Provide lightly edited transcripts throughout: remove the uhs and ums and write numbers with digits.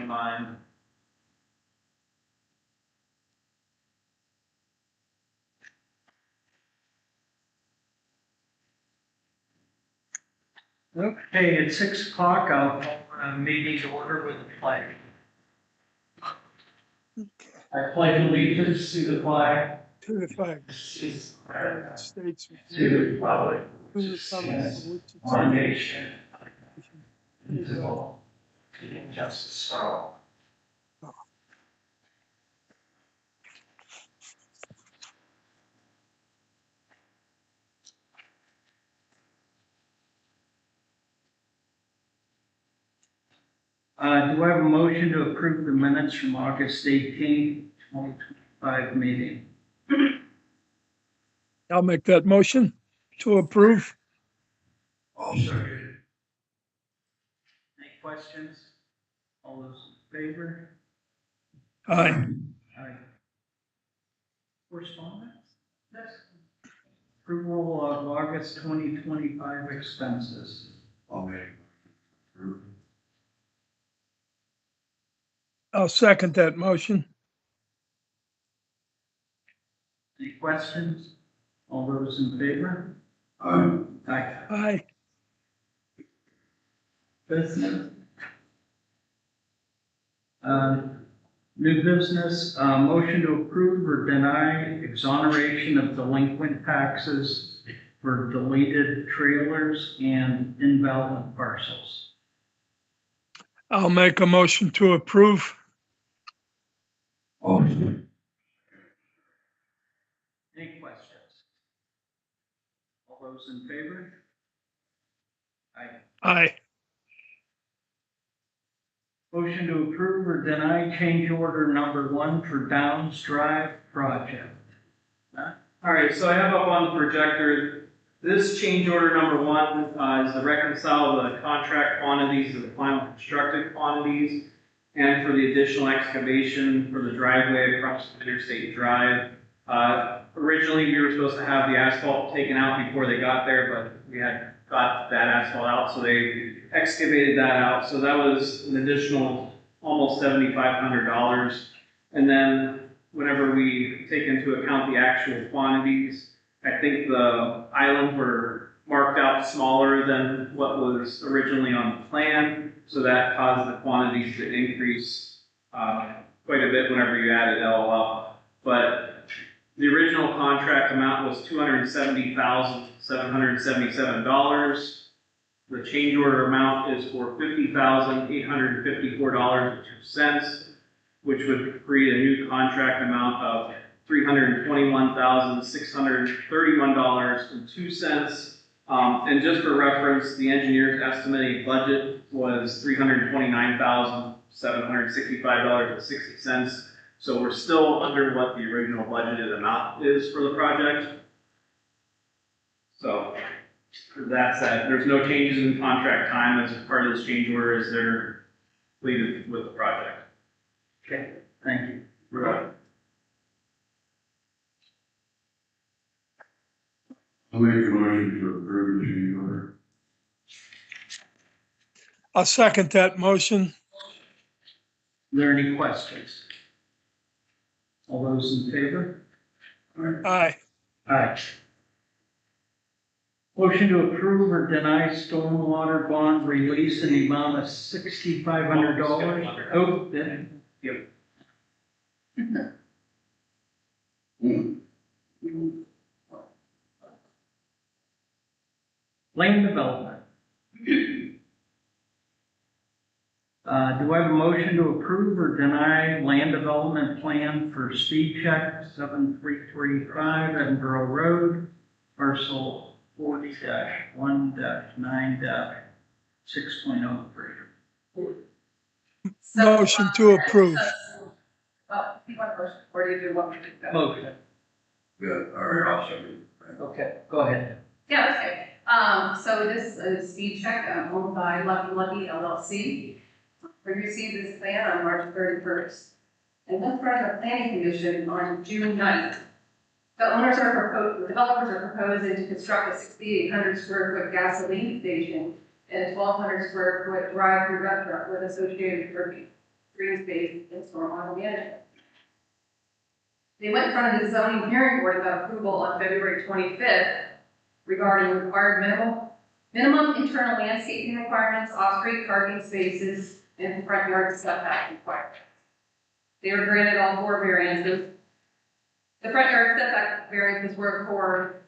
in mind. Okay, at 6 o'clock, I'll call a meeting to order with the flag. I pledge allegiance to the flag. To the flag Of of the United States, to the republic, to the republic for which it one stands, nation, indivisible. indivisible, with justice for all. Do I have a motion to approve the minutes from August 18th, 2025 meeting? I'll make that motion to approve. I'll second. Any questions? All those in favor? Aye. Aye. Correspondence? Yes. Approval of August 2025 expenses. I'll make. I'll second that motion. Any questions? All those in favor? Aye. Aye. Aye. Business. New business, motion to approve or deny exoneration of delinquent taxes for deleted trailers and invalid parcels. I'll make a motion to approve. Any questions? All those in favor? Aye. Aye. Motion to approve or deny change order number 1 for Downs Drive project. All right, so I have up on the projector, this change order number 1 is to reconcile the contract quantities to the final constructed quantities and for the additional excavation for the driveway across Interstate Drive. Originally, we were supposed to have the asphalt taken out before they got there, but we had got that asphalt out, so they excavated that out. So that was an additional almost $7,500. And then whenever we take into account the actual quantities, I think the islands were marked out smaller than what was originally on the plan. So that caused the quantities to increase quite a bit whenever you add it all up. But the original contract amount was $270,777. The change order amount is for $50,854.02, which would create a new contract amount of $321,631.02. And just for reference, the engineer's estimated budget was $329,765.60. So we're still under what the original budgeted amount is for the project. So that's that. There's no changes in contract time as part of this change order as they're completed with the project. Okay, thank you. Right. I'll make a motion to approve the change order. I'll second that motion. Are there any questions? All those in favor? Aye. Aye. Motion to approve or deny stormwater bond release in the amount of $6,500. Oh, then. Yep. Land development. Do I have a motion to approve or deny land development plan for speed check 7335 Edinburgh Road, parcel 40-1-9-6.03? Motion to approve. Oh, you want a motion, or do you do one? Motion. Good, all right, I'll second. Okay, go ahead. Yeah, that's okay. So this is speed check owned by Lucky LLC. We received this plan on March 31st. And went for the planning commission on June 9th. The developers are proposing to construct a 6,800 square foot gasoline station and a 1,200 square foot drive-through restaurant with associated parking. green space, and stormwater management. They went in front of the zoning hearing board about approval on February 25th regarding required minimum internal landscaping requirements, off-street parking spaces, and front yard setback requirements. They were granted all 4 variances. The front yard setback variances were for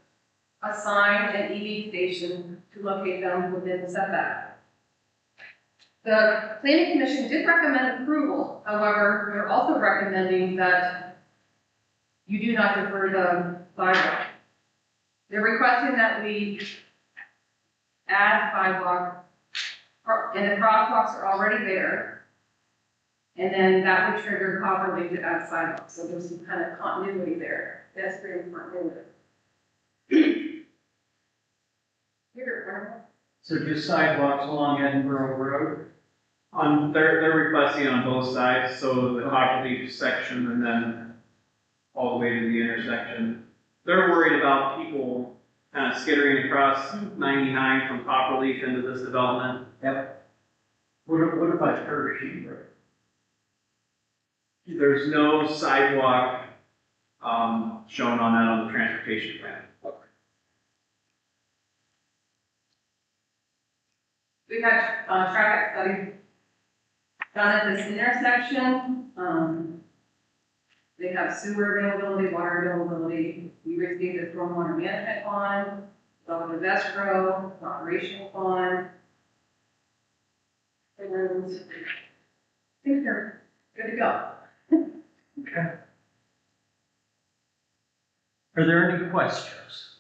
a sign and EV station to locate them within the setback. The planning commission did recommend approval. However, they're also recommending that you do not defer the sidewalk. They're requesting that we add sidewalk, and the crosswalks are already there. And then that would trigger Copperlink to add sidewalks. So there's some kind of continuity there. That's very important. Here, So just sidewalks along Edinburgh Road? They're requesting on both sides, so the Copperleaf section and then all the way to the intersection. They're worried about people kind of skittering across 99 from Copperleaf into this development. Yep. What about Hershey Road? There's no sidewalk shown on that on the transportation plan. we've had traffic studies done at this intersection. They have sewer availability, water availability. We received a stormwater management bond, development of escrow, operational bond. And I think they're good to go. Okay. Are there any questions?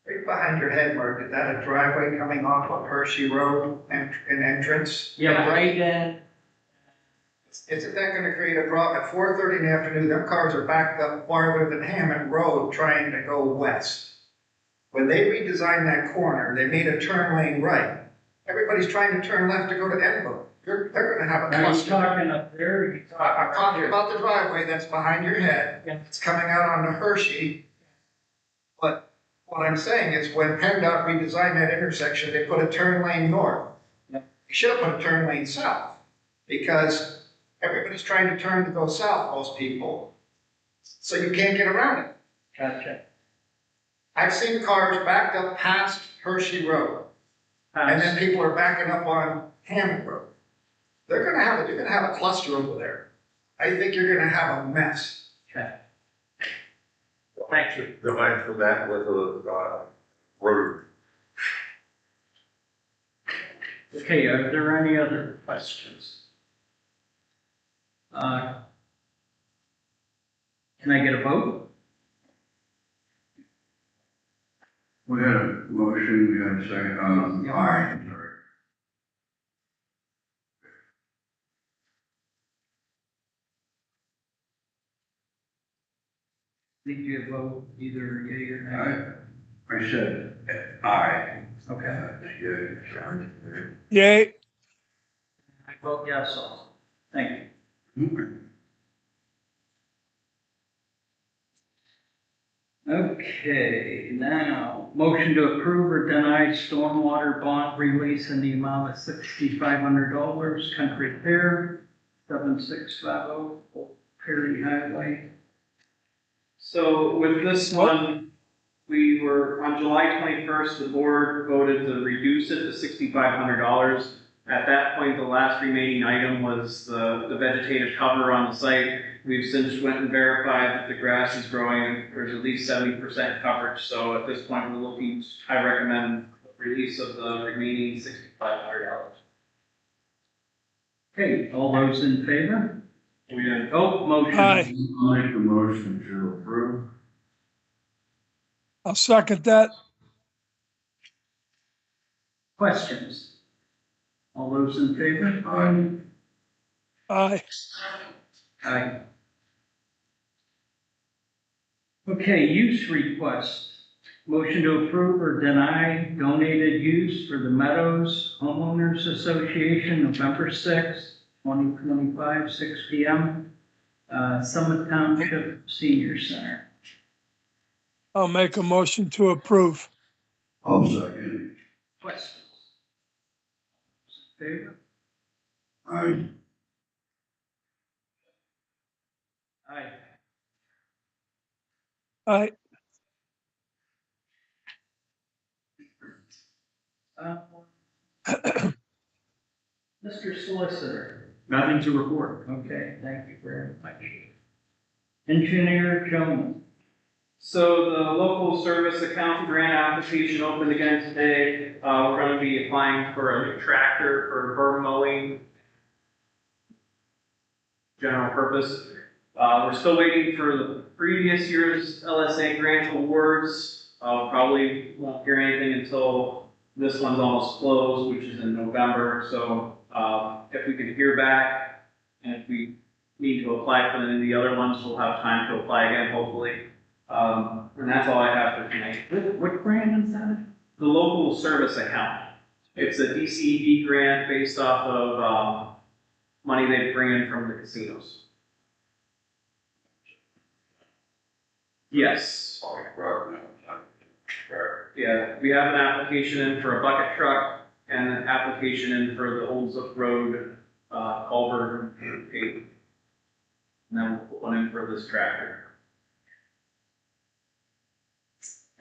Right behind your head, Mark, is that a driveway coming off of Hershey Road and an entrance? Yeah, right in. Isn't that gonna create a problem? At 4:30 in the afternoon, them cars are backed up farther than Hammond Road trying to go west. When they redesigned that corner, they made a turn lane right. Everybody's trying to turn left to go to Edinburgh. They're gonna have a Now, he's cluster. talking up there, he's I'm talking talking here. about the driveway that's behind your head. Yeah. It's coming out onto Hershey. But what I'm saying is when PennDOT redesigned that intersection, they put a turn lane north. Yeah. You should have put a turn lane south because everybody's trying to turn to go south, most people. So you can't get around it. Gotcha. I've seen cars backed up past Hershey Road and then people are backing up on Hammond Road. You're gonna have a cluster over there. I think you're gonna have a mess. Okay. Thank you. The line for that with a, road. Okay, are there any other questions? Can I get a vote? We had a motion, we had a second, aye, sorry. Did you vote either yea or nay? I said aye. Okay. Yeah. Yay. I vote yes also. Thank you. Okay, now, motion to approve or deny stormwater bond release in the amount of $6,500, Country Fair, 7650 Perry Highway. So with this one, we were, on July 21st, the board voted to reduce it to $6,500. At that point, the last remaining item was the vegetative cover on the site. We've since went and verified that the grass is growing. There's at least 70% coverage. So at this point, we're looking, I recommend the release of the remaining $6,500. Okay, all those in favor? We didn't Motion. Aye. I'll make the motion to approve. I'll second that. Questions? All those in favor? Aye. Aye. Okay, use request. Motion to approve or deny donated use for the Meadows Homeowners Association, November 6th, 2025, 6 p.m. Summit Township Senior Center. I'll make a motion to approve. I'll second. Questions? Favor? Aye. Aye. Uh, Mr. Solicitor. Nothing to report. Okay, thank you very much. Engineer Jones. So the local service account grant application opened again today. We're going to be applying for a new tractor for berm mowing, general purpose. We're still waiting for the previous year's LSA grant awards. Probably won't hear anything until this one's almost closed, which is in November. So if we can hear back, and if we need to apply for any of the other ones, we'll have time to apply again, hopefully. And that's all I have for tonight. What grant is that? The local service account. It's a DCED grant based off of money they bring in from the casinos. Yes. Yeah, we have an application in for a bucket truck and an application in for the Old Zook Road culvert and paving. And then we'll put one in for this tractor.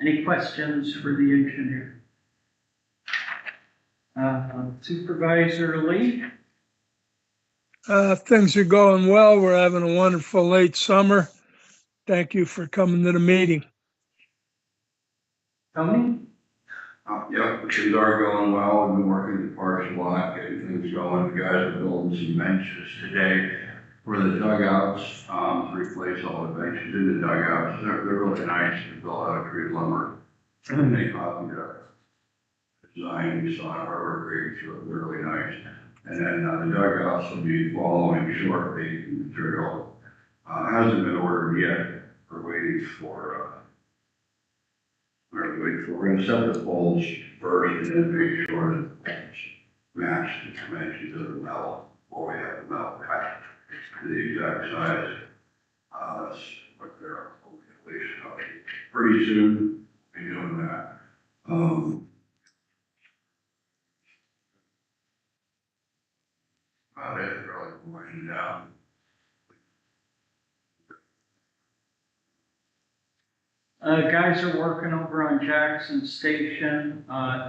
Any questions for the engineer? Supervisor Lee? Things are going well. We're having a wonderful late summer. Thank you for coming to the meeting. Tony? Yeah, things are going well. We've been working the parks a lot, getting things going. The guys are building some benches today for the dugouts, to replace all the benches in the dugouts. They're really nice. They're built out of treated lumber. And they copied a design we saw in Harbor Creek, so they're really nice. And then the dugouts will be following shortly. Material hasn't been ordered yet. We're waiting for, we're going to set the poles first and then make sure that the poles match the dimensions of the metal, or we have the metal cut to the exact size. That's what they're at least pretty soon we'll be doing that. About it, really winding down. Guys are working over on Jackson Station,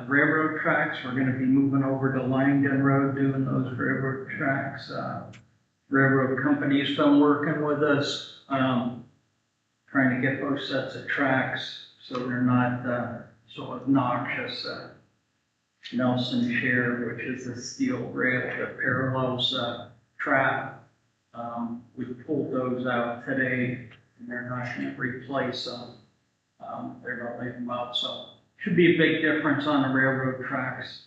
railroad tracks. We're gonna be moving over to Langdon Road, doing those railroad tracks. Railroad company's been working with us, trying to get both sets of tracks so they're not, so obnoxious. Nelson Share, which is a steel rail that parallels, track. We pulled those out today and they're not gonna replace them. They're gonna leave them out, so should be a big difference on the railroad tracks.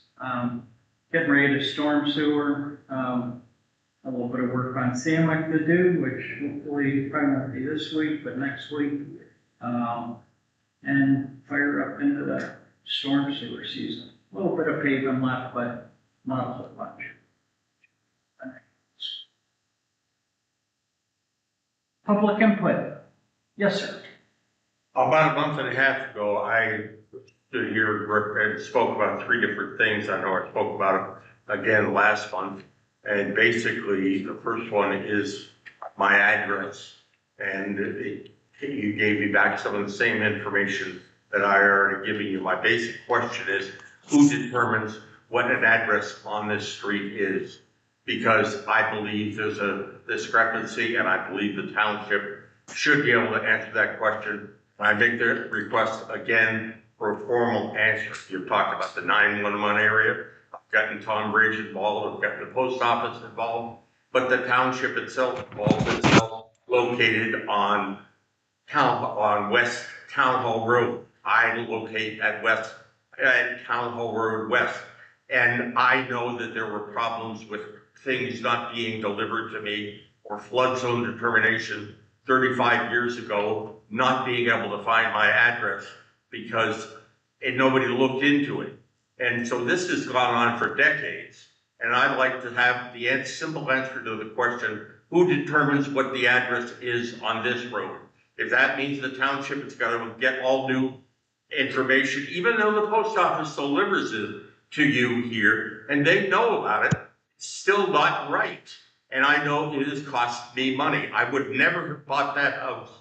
Getting ready to storm sewer, a little bit of work on Samick to do, which hopefully probably not be this week, but next week. And fire up into the storm sewer season. A little bit of paving left, but not a whole bunch. Public input. Yes, sir. About a month and a half ago, I stood here and spoke about 3 different things. I know I spoke about it again last month. And basically, the first one is my address. And you gave me back some of the same information that I already given you. My basic question is, who determines what an address on this street is? Because I believe there's a discrepancy, and I believe the township should be able to answer that question. And I make the request again for a formal answer. You've talked about the 911 area. I've gotten Tom Bridge involved. I've gotten the post office involved. But the township itself located on West Town Hall Road. I locate at Town Hall Road West. And I know that there were problems with things not being delivered to me, or flood zone determination 35 years ago, not being able to find my address because nobody looked into it. And so this has gone on for decades. And I'd like to have the simple answer to the question, who determines what the address is on this road? If that means the township is going to get all new information, even though the post office delivers it to you here, and they know about it, it's still not right. And I know it has cost me money. I would never have bought that house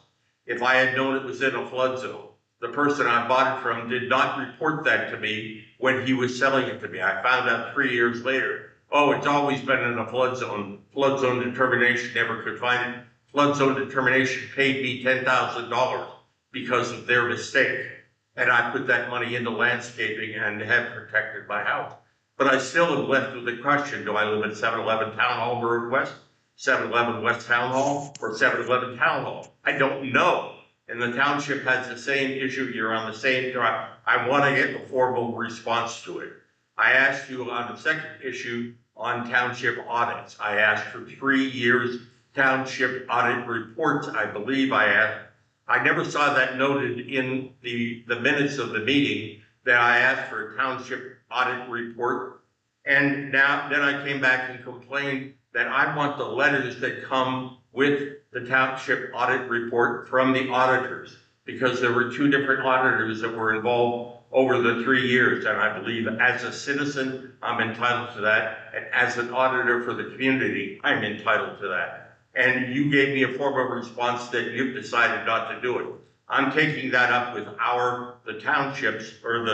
if I had known it was in a flood zone. The person I bought it from did not report that to me when he was selling it to me. I found out 3 years later, oh, it's always been in a flood zone. Flood zone determination never could find it. Flood zone determination paid me $10,000 because of their mistake. And I put that money into landscaping and have protected my house. But I still am left with the question, do I live at 711 Town Hall Road West, 711 West Town Hall, or 711 Town Hall? I don't know. And the township has the same issue, you're on the same track. I want to get a formal response to it. I asked you on the second issue on township audits. I asked for 3 years township audit reports, I believe I asked. I never saw that noted in the minutes of the meeting that I asked for a township audit report. And now, then I came back and complained that I want the letters that come with the township audit report from the auditors, because there were 2 different auditors that were involved over the 3 years. And I believe as a citizen, I'm entitled to that. And as an auditor for the community, I'm entitled to that. And you gave me a formal response that you've decided not to do it. I'm taking that up with the townships, or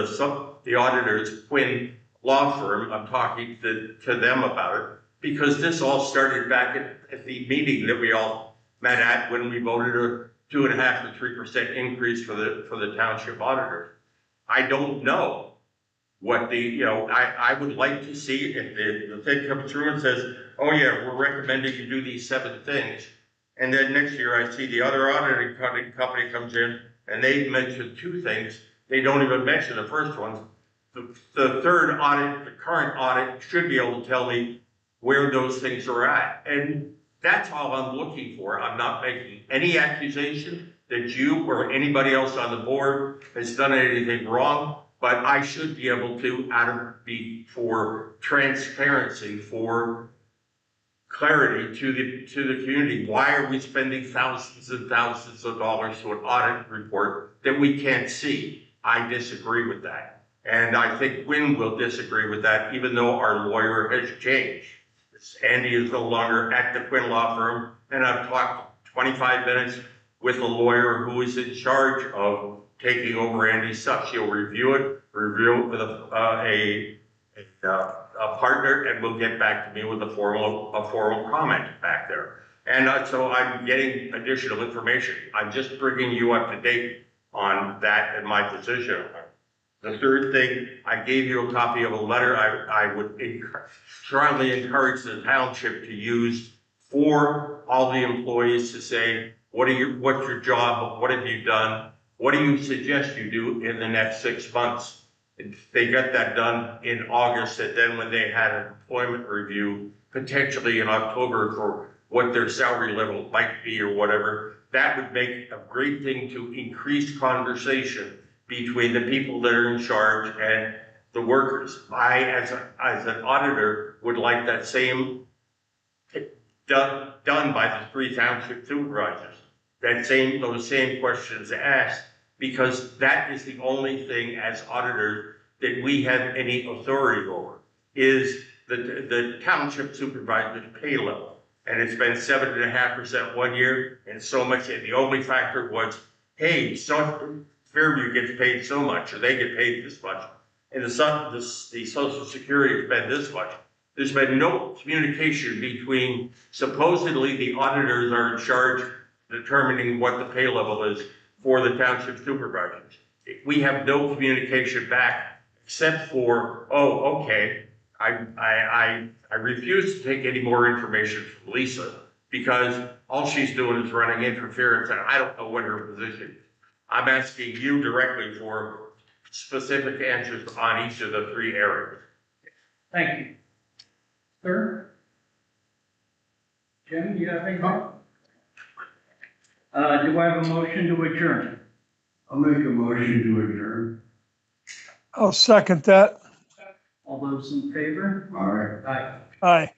the auditors, Quinn Law Firm. I'm talking to them about it, because this all started back at the meeting that we all met at when we voted a 2.5% to 3% increase for the township auditors. I don't know what I would like to see if the thing comes through and says, oh yeah, we're recommending you do these 7 things. And then next year I see the other auditing company comes in and they mention 2 things. They don't even mention the first one. The third audit, the current audit, should be able to tell me where those things are at. And that's all I'm looking for. I'm not making any accusation that you or anybody else on the board has done anything wrong, but I should be able to, for transparency, for clarity to the community. Why are we spending thousands and thousands of dollars to an audit report that we can't see? I disagree with that. And I think Wynn will disagree with that, even though our lawyer has changed. Andy is no longer at the Quinn Law Firm, and I've talked 25 minutes with a lawyer who is in charge of taking over Andy's stuff. She'll review it with a partner, and will get back to me with a formal comment back there. And so I'm getting additional information. I'm just bringing you up to date on that and my position. The third thing, I gave you a copy of a letter I would strongly encourage the township to use for all the employees to say, what's your job? What have you done? What do you suggest you do in the next 6 months? They got that done in August, and then when they had an employment review, potentially in October, for what their salary level might be or whatever, that would make a great thing to increase conversation between the people that are in charge and the workers. I, as an auditor, would like that same done by the 3 township supervisors. Those same questions asked, because that is the only thing as auditors that we have any authority over, is the township supervisor's pay level. And it's been 7.5% 1 year, and so much, and the only factor was, hey, so Fairview gets paid so much, or they get paid this much, and the Social Security has been this much. There's been no communication between, supposedly the auditors are in charge determining what the pay level is for the township supervisors. We have no communication back except for, oh, okay, I refuse to take any more information from Lisa, because all she's doing is running interference, and I don't know what her position is. I'm asking you directly for specific answers on each of the 3 areas. Thank you. Sir? Jim, do you have anything? Do I have a motion to adjourn? I'll make a motion to adjourn. I'll second that. All those in favor? All right. Aye. Aye.